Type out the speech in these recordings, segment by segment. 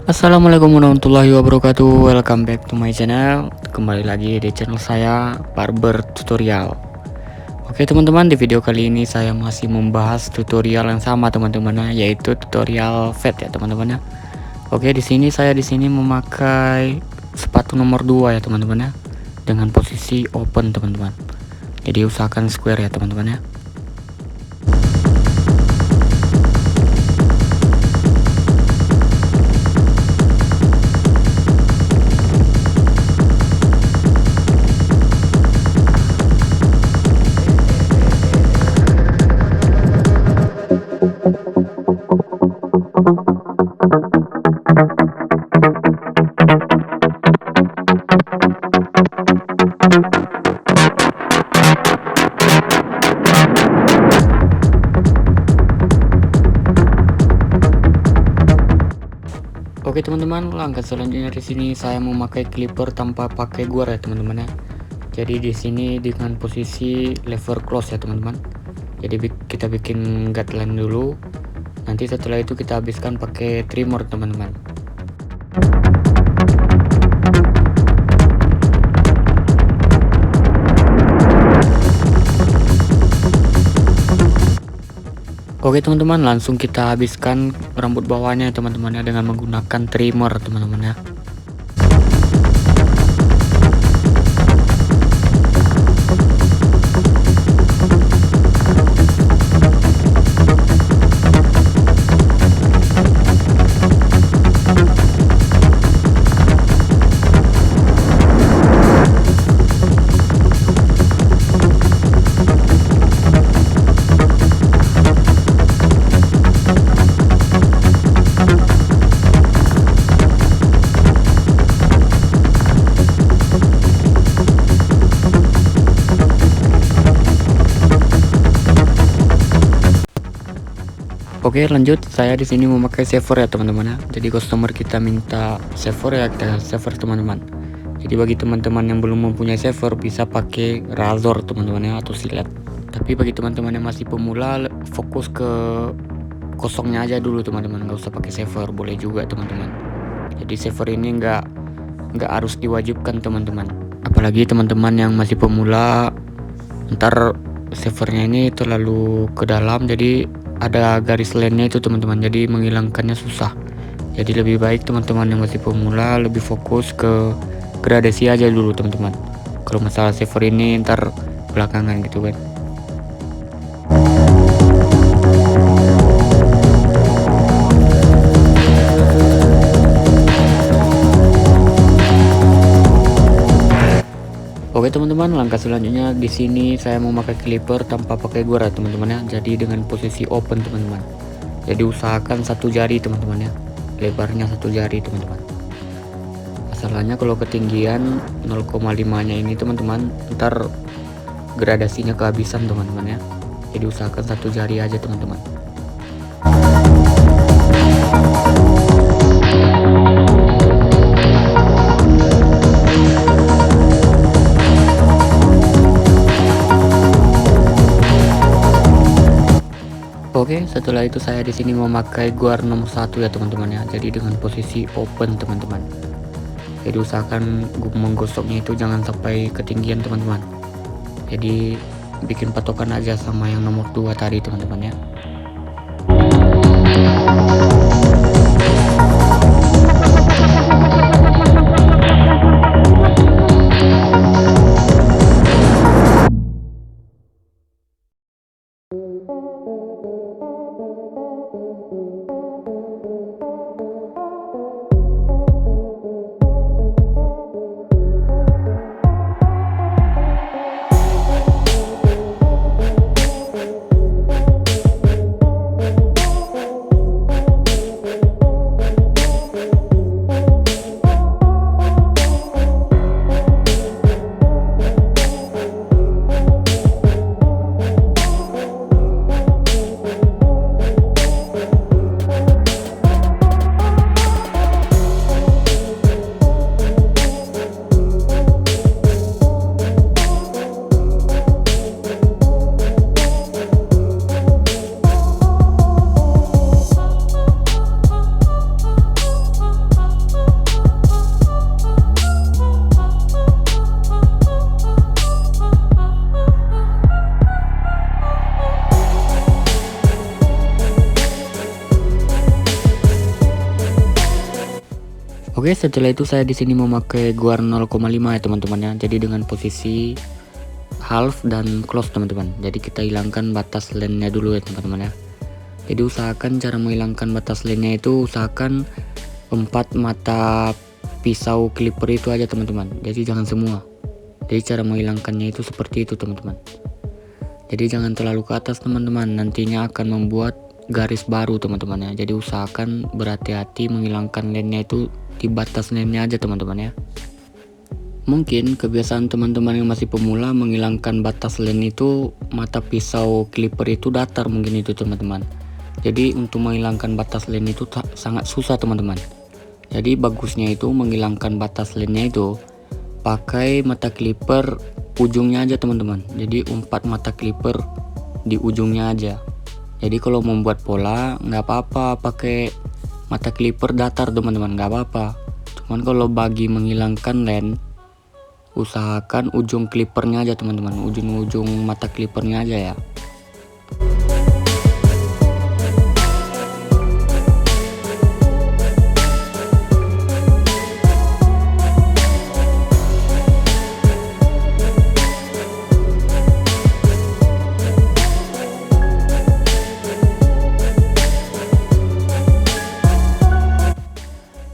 Assalamualaikum warahmatullahi wabarakatuh. Welcome back to my channel. Kembali lagi di channel saya, Barber Tutorial. Oke teman-teman, di video kali ini saya masih membahas tutorial yang sama teman-teman, yaitu tutorial fade ya teman-teman ya. Oke, di sini memakai sepatu nomor 2 ya teman-teman ya, dengan posisi open teman-teman. Jadi usahakan square ya teman-teman ya. Oke teman-teman, langkah selanjutnya di sini saya memakai clipper tanpa pakai guard ya teman-teman ya. Jadi di sini dengan posisi lever close ya teman-teman. Jadi kita bikin guideline dulu. Nanti setelah itu kita habiskan pakai trimmer teman-teman. Oke teman-teman, langsung kita habiskan rambut bawahnya teman-teman ya, dengan menggunakan trimmer teman-teman ya. Oke lanjut, saya di sini memakai saver ya teman-teman ya. Jadi customer kita minta saver ya, kita saver teman-teman. Jadi bagi teman-teman yang belum mempunyai saver bisa pakai razor teman-teman ya, atau silet. Tapi bagi teman-teman yang masih pemula, fokus ke kosongnya aja dulu teman-teman, nggak usah pakai saver, boleh juga teman-teman. Jadi saver ini nggak harus diwajibkan teman-teman. Apalagi teman-teman yang masih pemula, ntar savernya ini terlalu ke dalam, jadi ada garis lainnya itu teman-teman, jadi menghilangkannya susah. Jadi lebih baik teman-teman yang masih pemula lebih fokus ke gradasi aja dulu teman-teman. Kalau masalah saver ini ntar belakangan gitu kan. Oke teman-teman, langkah selanjutnya di sini saya memakai clipper tanpa pakai guard teman-teman ya. Jadi dengan posisi open teman-teman. Jadi usahakan satu jari teman-teman ya, lebarnya satu jari teman-teman. Masalahnya kalau ketinggian 0,5 nya ini teman-teman, ntar gradasinya kehabisan teman-teman ya. Jadi usahakan satu jari aja teman-teman. Oke, setelah itu saya di sini memakai guard nomor 1 ya teman-teman ya. Jadi dengan posisi open teman-teman. Jadi usahakan menggosoknya itu jangan sampai ketinggian teman-teman. Jadi bikin patokan aja sama yang nomor 2 tadi teman-teman ya. Oke, setelah itu saya di sini memakai guard 0,5 ya teman-teman ya. Jadi dengan posisi half dan close teman-teman. Jadi kita hilangkan batas lane-nya dulu ya teman-teman ya. Jadi usahakan cara menghilangkan batas lane-nya itu usahakan 4 mata pisau clipper itu aja teman-teman. Jadi jangan semua. Jadi cara menghilangkannya itu seperti itu teman-teman. Jadi jangan terlalu ke atas teman-teman. Nantinya akan membuat garis baru teman-teman ya. Jadi usahakan berhati-hati menghilangkan lane-nya itu di batas lane-nya aja teman-teman ya. Mungkin kebiasaan teman-teman yang masih pemula menghilangkan batas lane itu mata pisau clipper itu datar mungkin itu teman-teman. Jadi untuk menghilangkan batas lane itu sangat susah teman-teman. Jadi bagusnya itu menghilangkan batas lane-nya itu pakai mata clipper ujungnya aja teman-teman. Jadi 4 mata clipper di ujungnya aja. Jadi kalau membuat pola nggak apa-apa pakai mata clipper datar teman-teman, nggak apa-apa. Cuman kalau bagi menghilangkan lane usahakan ujung clippernya aja teman-teman, ujung-ujung mata clippernya aja ya.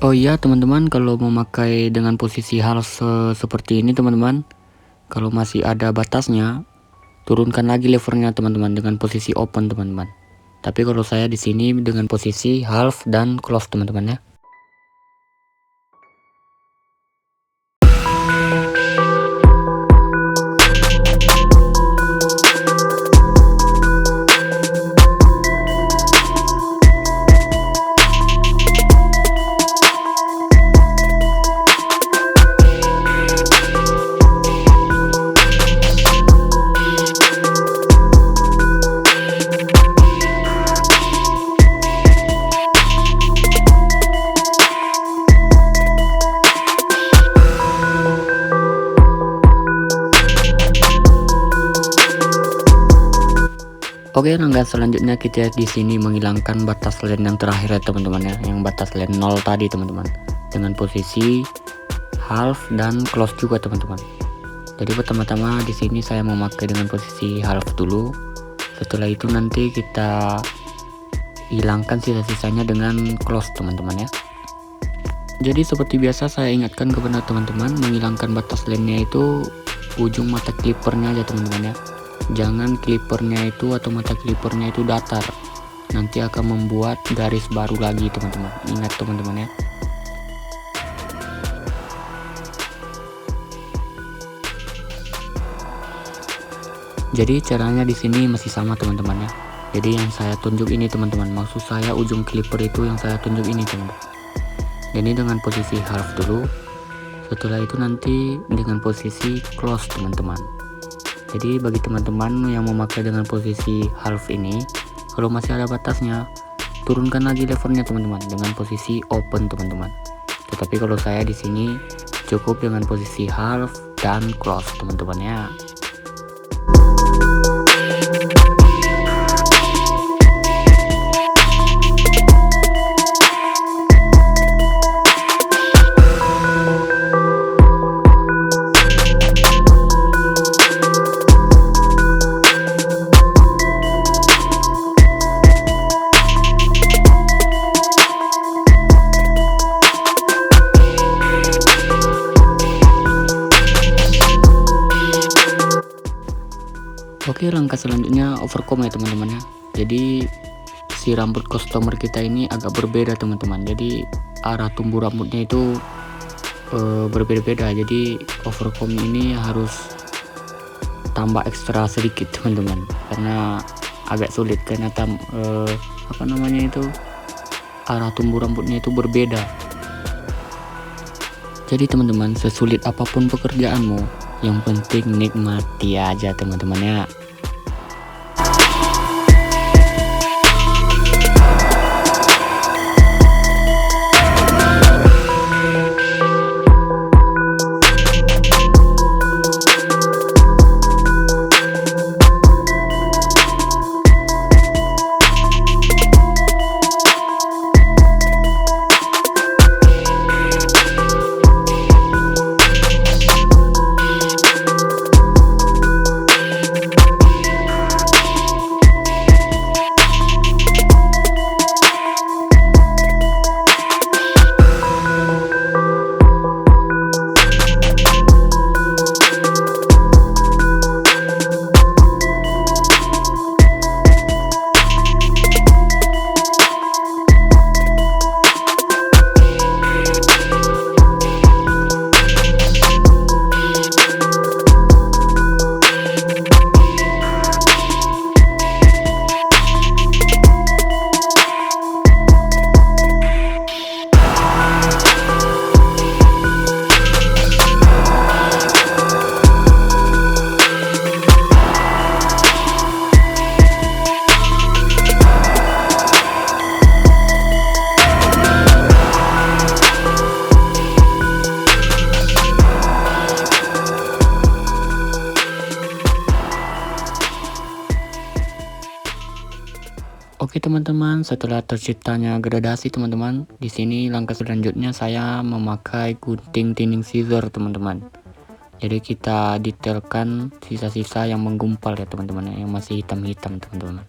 Oh iya teman-teman, kalau memakai dengan posisi half seperti ini teman-teman, kalau masih ada batasnya, turunkan lagi levernya teman-teman dengan posisi open teman-teman. Tapi kalau saya di sini dengan posisi half dan close teman-teman ya. Oke, langkah selanjutnya kita di sini menghilangkan batas lane yang terakhir ya teman-teman ya, yang batas lane 0 tadi teman-teman, dengan posisi half dan close juga teman-teman. Jadi pertama-tama di sini saya memakai dengan posisi half dulu. Setelah itu nanti kita hilangkan sisa-sisanya dengan close teman-teman ya. Jadi seperti biasa saya ingatkan kepada teman-teman, menghilangkan batas lane-nya itu ujung mata clippernya aja teman-teman ya. Jangan clippernya itu atau mata clippernya itu datar, nanti akan membuat garis baru lagi teman-teman. Ingat teman-teman ya. Jadi caranya di sini masih sama teman-teman ya. Jadi yang saya tunjuk ini teman-teman, maksud saya ujung clipper itu yang saya tunjuk ini teman-teman. Jadi dengan posisi half dulu, setelah itu nanti dengan posisi close teman-teman. Jadi bagi teman-teman yang memakai dengan posisi half ini, kalau masih ada batasnya, turunkan lagi levelnya teman-teman dengan posisi open teman-teman. Tetapi kalau saya di sini cukup dengan posisi half dan close teman-teman ya. Oke, langkah selanjutnya overcome ya teman-teman ya. Jadi si rambut customer kita ini agak berbeda teman-teman. Jadi arah tumbuh rambutnya itu berbeda-beda. Jadi overcome ini harus tambah ekstra sedikit teman-teman, karena agak sulit karena apa namanya itu, arah tumbuh rambutnya itu berbeda. Jadi teman-teman, sesulit apapun pekerjaanmu, yang penting nikmati aja teman-teman ya. teman-teman, setelah terciptanya gradasi teman-teman, di sini langkah selanjutnya saya memakai gunting tinning scissor teman-teman. Jadi kita detailkan sisa-sisa yang menggumpal ya teman-teman, yang masih hitam-hitam teman-teman.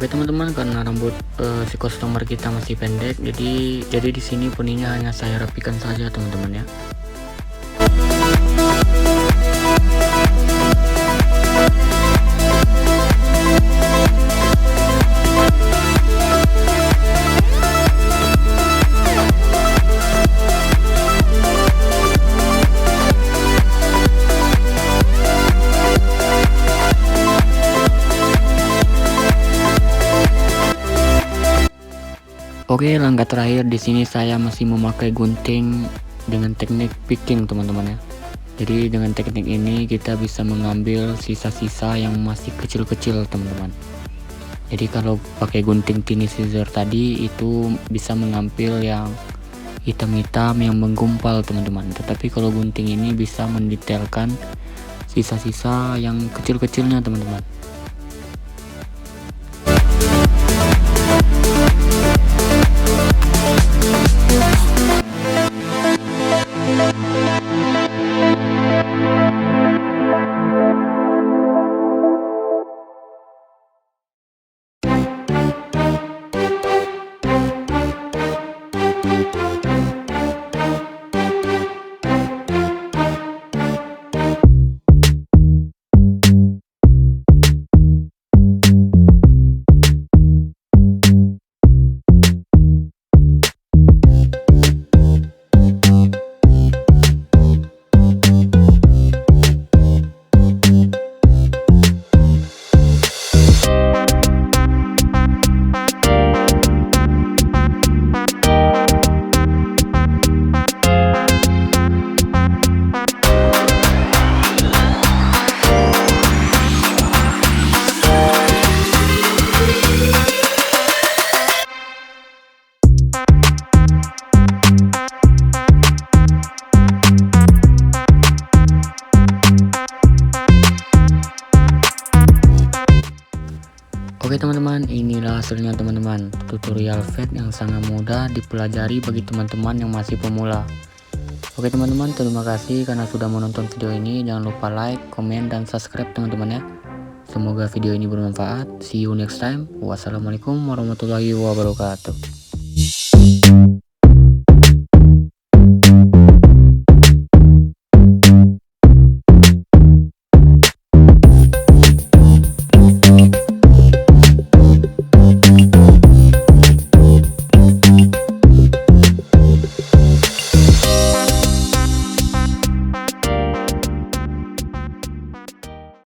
Oke teman-teman, karena rambut si customer kita masih pendek, jadi di sini poninya hanya saya rapikan saja teman-teman ya. Oke, langkah terakhir di sini saya masih memakai gunting dengan teknik picking teman-teman ya. Jadi dengan teknik ini kita bisa mengambil sisa-sisa yang masih kecil-kecil teman-teman. Jadi kalau pakai gunting tinning scissor tadi itu bisa mengambil yang hitam-hitam yang menggumpal teman-teman. Tetapi kalau gunting ini bisa mendetailkan sisa-sisa yang kecil-kecilnya teman-teman. Oke teman-teman, inilah hasilnya teman-teman, tutorial fade yang sangat mudah dipelajari bagi teman-teman yang masih pemula. Oke teman-teman, terima kasih karena sudah menonton video ini. Jangan lupa like, komen, dan subscribe teman-teman ya. Semoga video ini bermanfaat. See you next time. Wassalamualaikum warahmatullahi wabarakatuh.